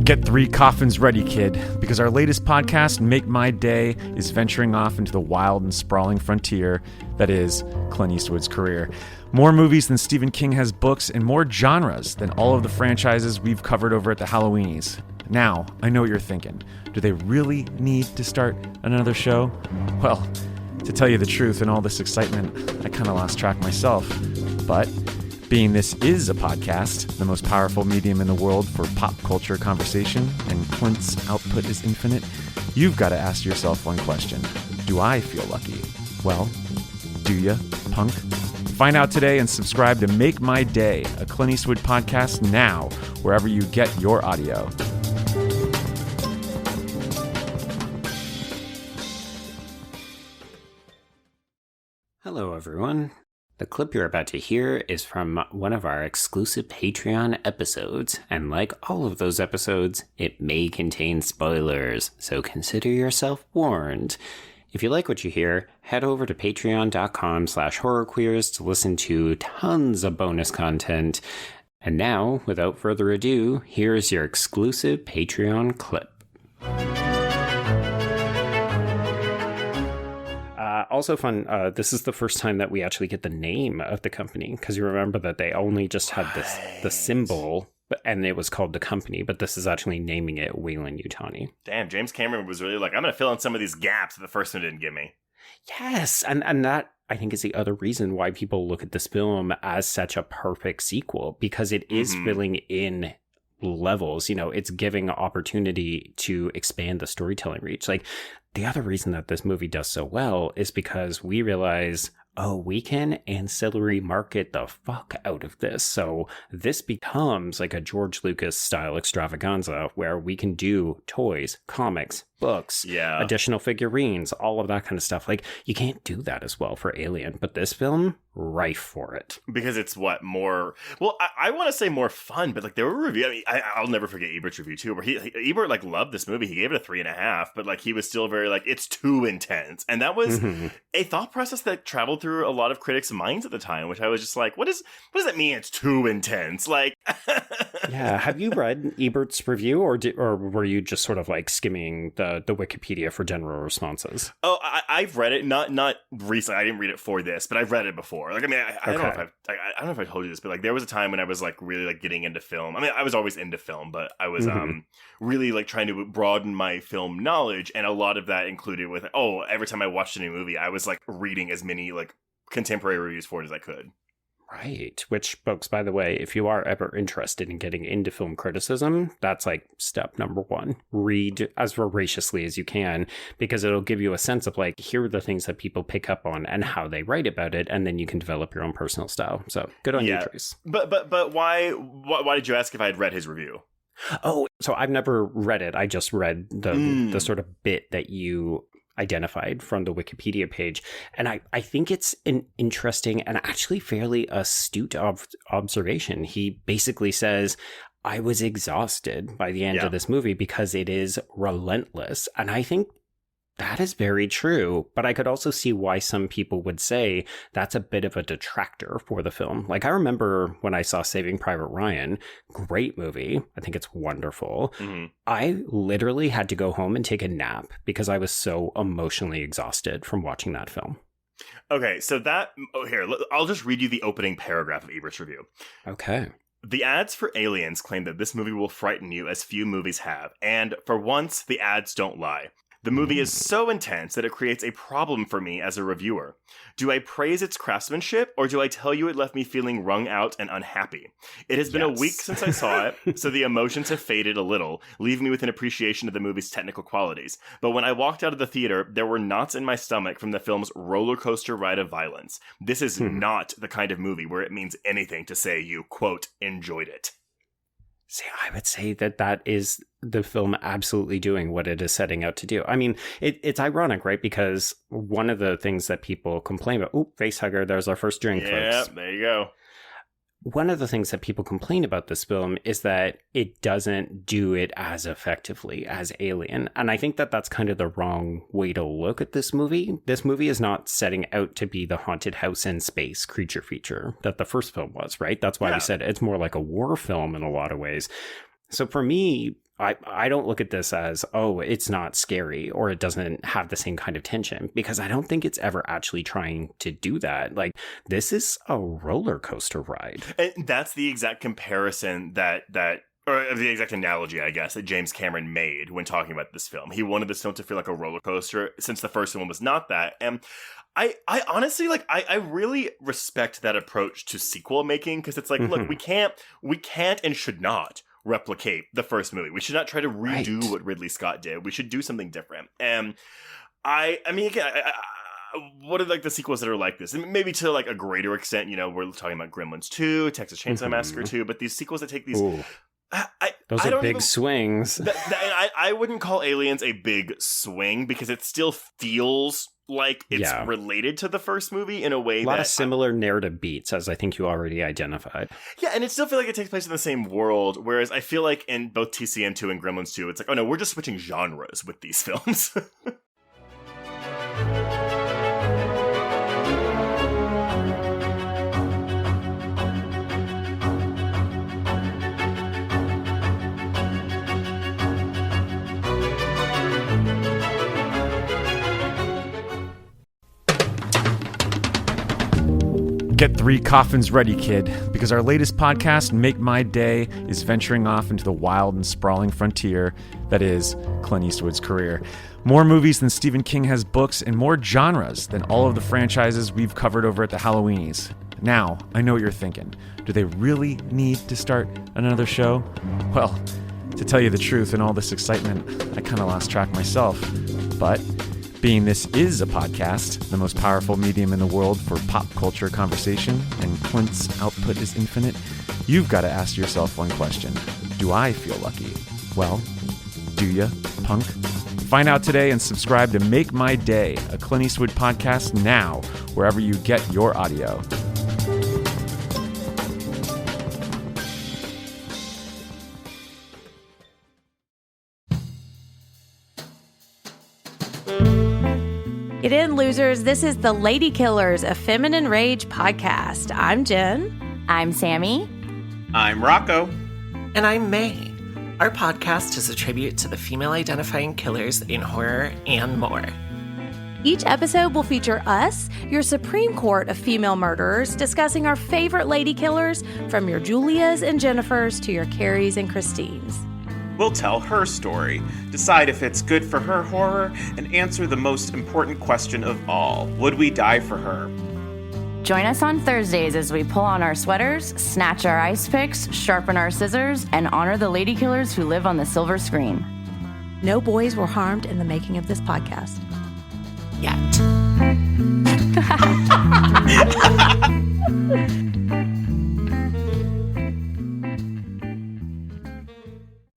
Get 3 coffins ready, kid, because our latest podcast, Make My Day, is venturing off into the wild and sprawling frontier that is Clint Eastwood's career. More movies than Stephen King has books, and more genres than all of the franchises we've covered over at the Halloweenies. Now, I know what you're thinking. Do they really need to start another show? Well, to tell you the truth, in all this excitement, I kind of lost track myself. But being this is a podcast, the most powerful medium in the world for pop culture conversation, and Clint's output is infinite, you've got to ask yourself one question. Do I feel lucky? Well, do ya, punk? Find out today and subscribe to Make My Day, a Clint Eastwood podcast now, wherever you get your audio. Hello, everyone. The clip you're about to hear is from one of our exclusive Patreon episodes, and like all of those episodes, it may contain spoilers, so consider yourself warned. If you like what you hear, head over to patreon.com/horrorqueers to listen to tons of bonus content. And now, without further ado, here's your exclusive Patreon clip. Also fun, this is the first time that we actually get the name of the company, because you remember that they only just had the symbol, and it was called the company, but this is actually naming it Weyland-Yutani. Damn, James Cameron was really like, I'm going to fill in some of these gaps that the first one didn't give me. Yes, and that, I think, is the other reason why people look at this film as such a perfect sequel, because it is filling in levels. You know, it's giving opportunity to expand the storytelling reach. Like, the other reason that this movie does so well is because we realize, oh, we can ancillary market the fuck out of this. So this becomes like a George Lucas style extravaganza where we can do toys, comics, books, additional figurines, all of that kind of stuff. Like, you can't do that as well for Alien, but this film, rife for it. Because it's more, well, I want to say more fun, but like, there were reviews, I mean, I'll never forget Ebert's review too, where Ebert like loved this movie. He gave it a 3.5, but like, he was still very like, it's too intense. And that was a thought process that traveled through a lot of critics' minds at the time, which I was just like, what does that mean? It's too intense. Like, yeah. Have you read Ebert's review, or were you just sort of like skimming the Wikipedia for general responses? Oh, I've read it, not recently. I didn't read it for this, but I've read it before. Like, I mean, I don't know if I told you this, but like, there was a time when I was like really like getting into film. I mean, I was always into film, but I was really like trying to broaden my film knowledge, and a lot of that included with every time I watched a new movie, I was like reading as many like contemporary reviews for it as I could. Right. Which, folks, by the way, if you are ever interested in getting into film criticism, that's like step number 1. Read as voraciously as you can, because it'll give you a sense of like, here are the things that people pick up on and how they write about it, and then you can develop your own personal style. So good on you, Trace. But why did you ask if I had read his review? Oh, so I've never read it. I just read the sort of bit that you identified from the Wikipedia page. And I think it's an interesting and actually fairly astute observation. He basically says, I was exhausted by the end of this movie because it is relentless. And I think that is very true, but I could also see why some people would say that's a bit of a detractor for the film. Like, I remember when I saw Saving Private Ryan, great movie. I think it's wonderful. I literally had to go home and take a nap because I was so emotionally exhausted from watching that film. Okay, so here, I'll just read you the opening paragraph of Ebert's review. Okay. The ads for Aliens claim that this movie will frighten you as few movies have, and for once, the ads don't lie. The movie is so intense that it creates a problem for me as a reviewer. Do I praise its craftsmanship, or do I tell you it left me feeling wrung out and unhappy? It has been a week since I saw it, so the emotions have faded a little, leaving me with an appreciation of the movie's technical qualities. But when I walked out of the theater, there were knots in my stomach from the film's roller coaster ride of violence. This is not the kind of movie where it means anything to say you, quote, enjoyed it. See, I would say that is the film absolutely doing what it is setting out to do. I mean, it's ironic, right? Because one of the things that people complain about, facehugger, there's our first drink, folks. Yeah, there you go. One of the things that people complain about this film is that it doesn't do it as effectively as Alien. And I think that that's kind of the wrong way to look at this movie. This movie is not setting out to be the haunted house in space creature feature that the first film was, right? That's why we said it's more like a war film in a lot of ways. So for me, I don't look at this as, oh, it's not scary or it doesn't have the same kind of tension, because I don't think it's ever actually trying to do that. Like, this is a roller coaster ride. And that's the exact comparison or the exact analogy, I guess, that James Cameron made when talking about this film. He wanted this film to feel like a roller coaster, since the first one was not that. And I honestly, like, I really respect that approach to sequel making, because it's like, look, we can't and should not replicate the first movie. We should not try to redo what Ridley Scott did. We should do something different. And I mean, again, what are like the sequels that are like this? And maybe to like a greater extent, you know, we're talking about Gremlins 2, Texas Chainsaw Massacre 2, but these sequels that take these... Those are big swings. I wouldn't call Aliens a big swing, because it still feels like it's related to the first movie in a way that... A lot of similar narrative beats, as I think you already identified. Yeah, and it still feels like it takes place in the same world, whereas I feel like in both TCM 2 and Gremlins 2, it's like, oh no, we're just switching genres with these films. Get 3 coffins ready, kid, because our latest podcast, Make My Day, is venturing off into the wild and sprawling frontier that is Clint Eastwood's career. More movies than Stephen King has books, and more genres than all of the franchises we've covered over at the Halloweenies. Now, I know what you're thinking. Do they really need to start another show? Well, to tell you the truth, in all this excitement, I kind of lost track myself. But being this is a podcast, the most powerful medium in the world for pop culture conversation, and Clint's output is infinite, you've got to ask yourself one question. Do I feel lucky? Well, do ya, punk? Find out today and subscribe to Make My Day, a Clint Eastwood podcast now, wherever you get your audio. Get in, losers. This is the Lady Killers, a Feminine Rage podcast. I'm Jen. I'm Sammy. I'm Rocco. And I'm May. Our podcast is a tribute to the female-identifying killers in horror and more. Each episode will feature us, your Supreme Court of female murderers, discussing our favorite lady killers, from your Julias and Jennifers to your Carries and Christines. We'll tell her story, decide if it's good for her horror, and answer the most important question of all: would we die for her? Join us on Thursdays as we pull on our sweaters, snatch our ice picks, sharpen our scissors, and honor the lady killers who live on the silver screen. No boys were harmed in the making of this podcast. Yet.